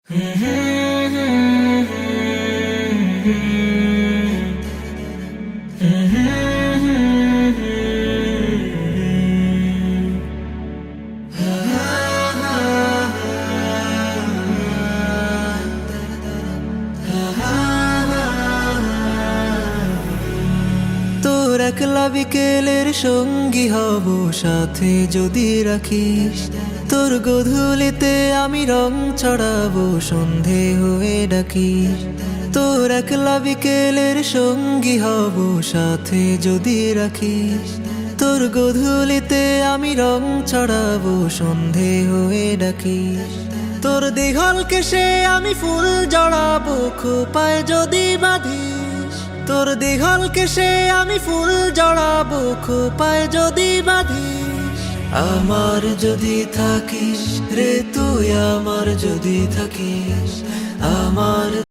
তোর একলা বিকেলের সঙ্গী হব সাথে যদি রাখিস, তোর গধূলিতে আমি রং ছড়াবো সন্ধে হয়ে ডাকিস। তোর একলা বিকেলের সঙ্গী হব সাথে যদি রাখিস, তোর গধূলিতে আমি রং ছড়াবো সন্ধে হয়ে ডাকিস। তোর দীঘল কেশে আমি ফুল জড়াবো খোপায় যদি বাঁধিস, তোর দীঘল কেশে আমি ফুল জড়াবো খোপায় যদি বাঁধিস। আমার যদি থাকিস রে তুই, আমার যদি থাকিস,